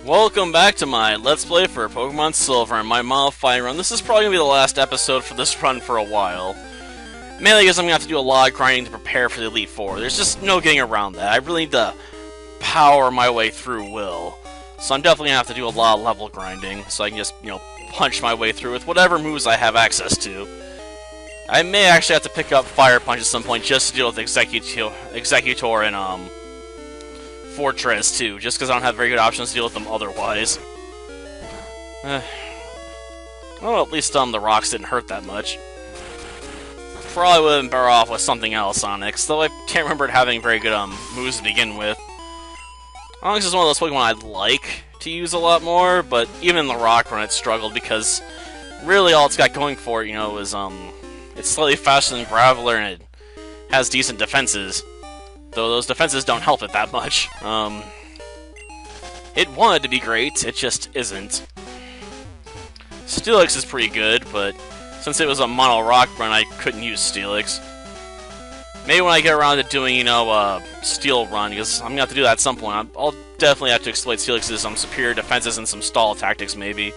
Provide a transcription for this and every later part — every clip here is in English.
Welcome back to my Let's Play for Pokemon Silver and my Modifying run. This is probably going to be the last episode for this run for a while. Mainly because I'm going to have to do a lot of grinding to prepare for the Elite Four. There's just no getting around that. I really need to power my way through Will. So I'm definitely going to have to do a lot of level grinding, so I can just, punch my way through with whatever moves I have access to. I may actually have to pick up Fire Punch at some point just to deal with Executor and, Fortress, too, just because I don't have very good options to deal with them otherwise. Well, at least, the rocks didn't hurt that much. Probably would have been better off with something else, Onyx, though I can't remember it having very good, moves to begin with. Onyx is one of those Pokemon I'd like to use a lot more, but even in the rock run it struggled because really all it's got going for it, is, it's slightly faster than Graveler and it has decent defenses. Though those defenses don't help it that much. It wanted to be great, it just isn't. Steelix is pretty good, but since it was a mono rock run, I couldn't use Steelix. Maybe when I get around to doing, Steel run, because I'm gonna have to do that at some point. I'll definitely have to exploit Steelix's superior defenses and some stall tactics, maybe.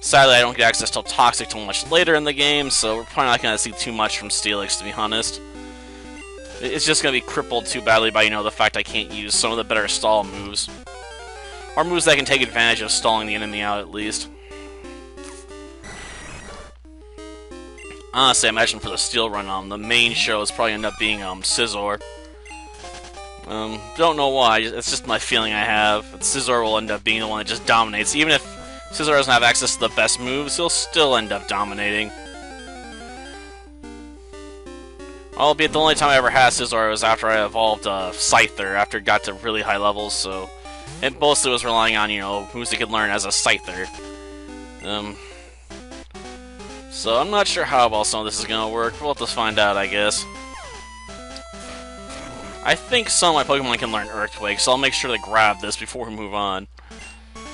Sadly, I don't get access to Toxic till much later in the game, so we're probably not gonna see too much from Steelix, to be honest. It's just going to be crippled too badly by, the fact I can't use some of the better stall moves. Or moves that can take advantage of stalling the enemy out, at least. Honestly, I imagine for the Steel run, the main show is probably end up being, Scizor. Don't know why, it's just my feeling I have. That Scizor will end up being the one that just dominates. Even if Scizor doesn't have access to the best moves, he'll still end up dominating. Albeit the only time I ever had Scizor was after I evolved Scyther, after it got to really high levels, so it mostly was relying on, moves it could learn as a Scyther. So I'm not sure how well some of this is going to work. We'll have to find out, I guess. I think some of my Pokemon can learn Earthquake, so I'll make sure to grab this before we move on.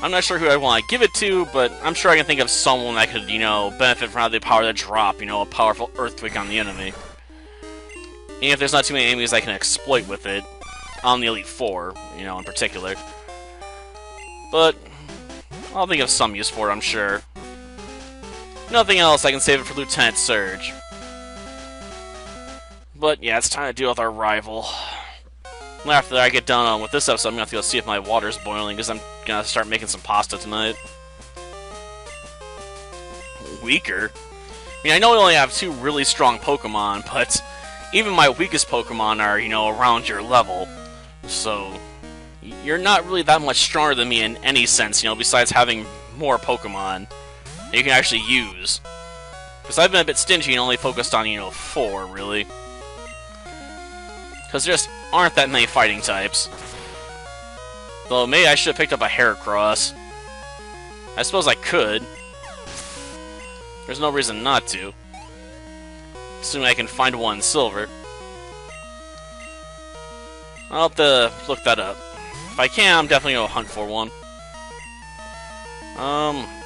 I'm not sure who I want to give it to, but I'm sure I can think of someone that could, benefit from having the power to drop, a powerful Earthquake on the enemy. And if there's not too many enemies I can exploit with it, on the Elite Four, in particular. But I'll think of some use for it, I'm sure. Nothing else, I can save it for Lieutenant Surge. But yeah, it's time to deal with our rival. After I get done with this episode, I'm going to have to go see if my water's boiling, because I'm going to start making some pasta tonight. Weaker? I know we only have 2 really strong Pokemon, but even my weakest Pokemon are, around your level. So, you're not really that much stronger than me in any sense, besides having more Pokemon that you can actually use. Because I've been a bit stingy and only focused on, 4, really. Because there just aren't that many fighting types. Though, maybe I should have picked up a Heracross. I suppose I could. There's no reason not to. Assuming I can find one in Silver. I'll have to look that up. If I can, I'm definitely going to hunt for one.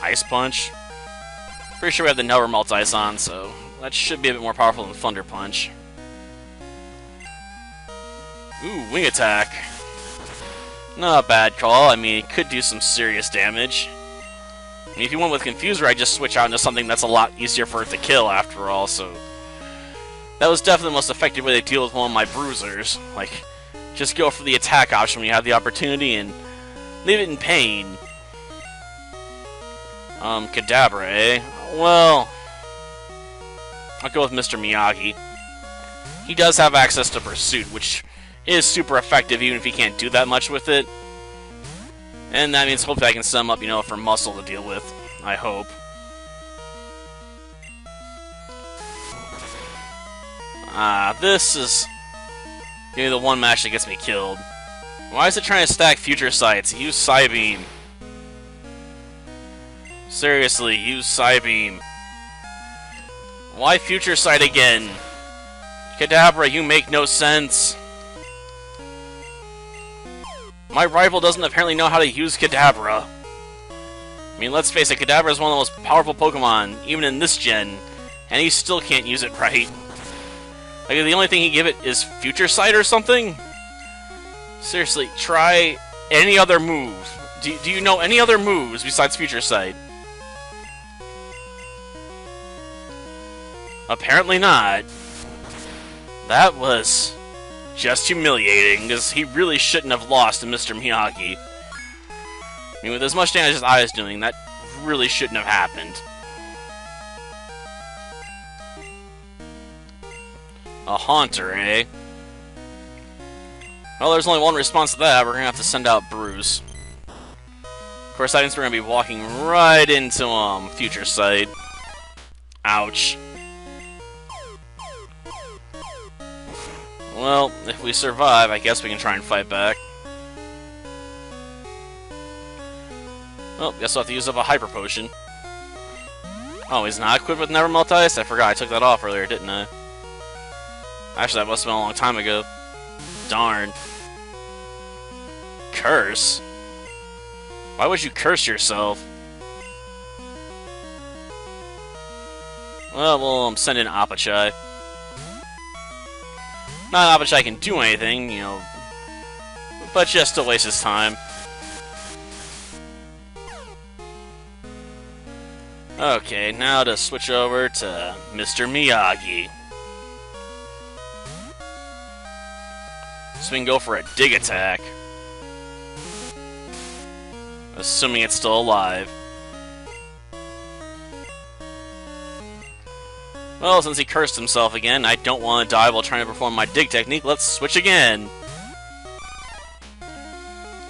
Ice Punch. Pretty sure we have the Never Melt Ice on, so that should be a bit more powerful than Thunder Punch. Ooh, Wing Attack. Not a bad call. It could do some serious damage. If you went with Confuser, I'd just switch out into something that's a lot easier for it to kill, after all, so that was definitely the most effective way to deal with one of my bruisers. Just go for the attack option when you have the opportunity and leave it in pain. Kadabra, eh? Well, I'll go with Mr. Miyagi. He does have access to Pursuit, which is super effective even if he can't do that much with it. And that means hopefully I can set him up, for Muscle to deal with. I hope. This is maybe the one match that gets me killed. Why is it trying to stack Future Sights? Use Psybeam. Seriously, use Psybeam. Why Future Sight again? Kadabra, you make no sense. My rival doesn't apparently know how to use Kadabra. Let's face it, Kadabra is one of the most powerful Pokemon, even in this gen, and he still can't use it right. The only thing he give it is Future Sight or something? Seriously, try any other move Do you know any other moves besides Future Sight? Apparently not. That was just humiliating, because he really shouldn't have lost to Mr. Miyagi. I mean, with as much damage as I was doing, that really shouldn't have happened. A Haunter, eh? Well, there's only one response to that. We're gonna have to send out Bruce. Of course, that means we're gonna be walking right into, Future Sight. Ouch. Well, if we survive, I guess we can try and fight back. Well, guess I'll have to use up a Hyper Potion. Oh, he's not equipped with Never Melt Ice? I forgot I took that off earlier, didn't I? Actually, that must have been a long time ago. Darn. Curse? Why would you curse yourself? Well, I'm sending Apachai. Not Apachai can do anything, you know, but just to waste his time. Okay, now to switch over to Mr. Miyagi. So we can go for a dig attack. Assuming it's still alive. Well, since he cursed himself again, I don't want to die while trying to perform my dig technique. Let's switch again.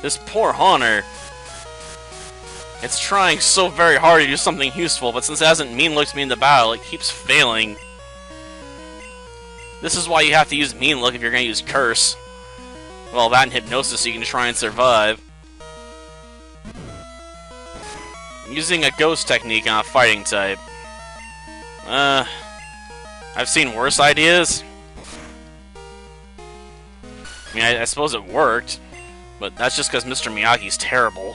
This poor Haunter. It's trying so very hard to do something useful, but since it hasn't mean looked me in the battle, it keeps failing. This is why you have to use mean look if you're going to use curse. Well, that and hypnosis so you can try and survive. Using a ghost technique on a fighting type. I've seen worse ideas. I mean, I suppose it worked, but that's just because Mr. Miyagi's terrible.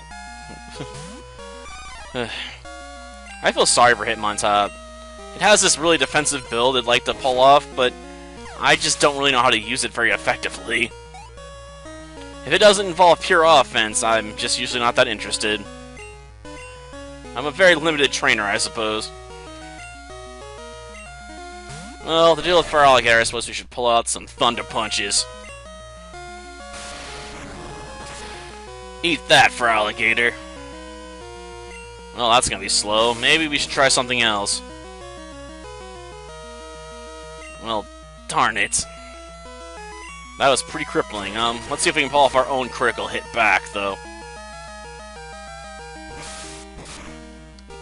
I feel sorry for Hitmontop. It has this really defensive build it'd like to pull off, but I just don't really know how to use it very effectively. If it doesn't involve pure offense, I'm just usually not that interested. I'm a very limited trainer, I suppose. Well, to deal with Fire Alligator, I suppose we should pull out some Thunder Punches. Eat that, Fire Alligator. Well, that's gonna be slow. Maybe we should try something else. Well, darn it. That was pretty crippling. Let's see if we can pull off our own critical hit back, though.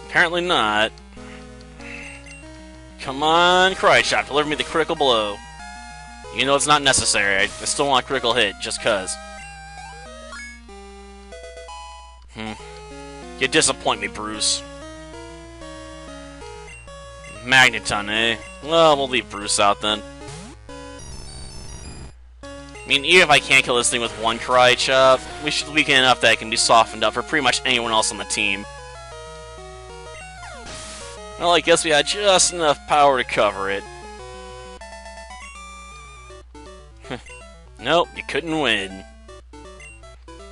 Apparently not. Come on, Karate Chop, deliver me the critical blow. You know it's not necessary. I still want a critical hit, just cuz. You disappoint me, Bruce. Magneton, eh? Well, we'll leave Bruce out then. I mean, even if I can't kill this thing with one Karate Chop, we should weaken enough that it can be softened up for pretty much anyone else on the team. Well, I guess we had just enough power to cover it. Nope, you couldn't win.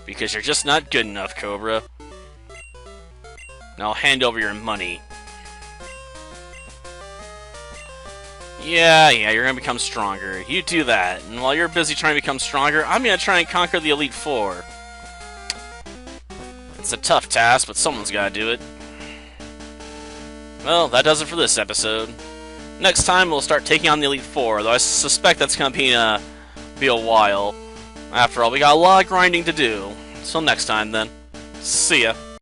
Because you're just not good enough, Cobra. Now hand over your money. Yeah, you're gonna become stronger. You do that, and while you're busy trying to become stronger, I'm gonna try and conquer the Elite Four. It's a tough task, but someone's gotta do it. Well, that does it for this episode. Next time, we'll start taking on the Elite Four, though I suspect that's gonna be a while. After all, we got a lot of grinding to do. Till next time, then. See ya.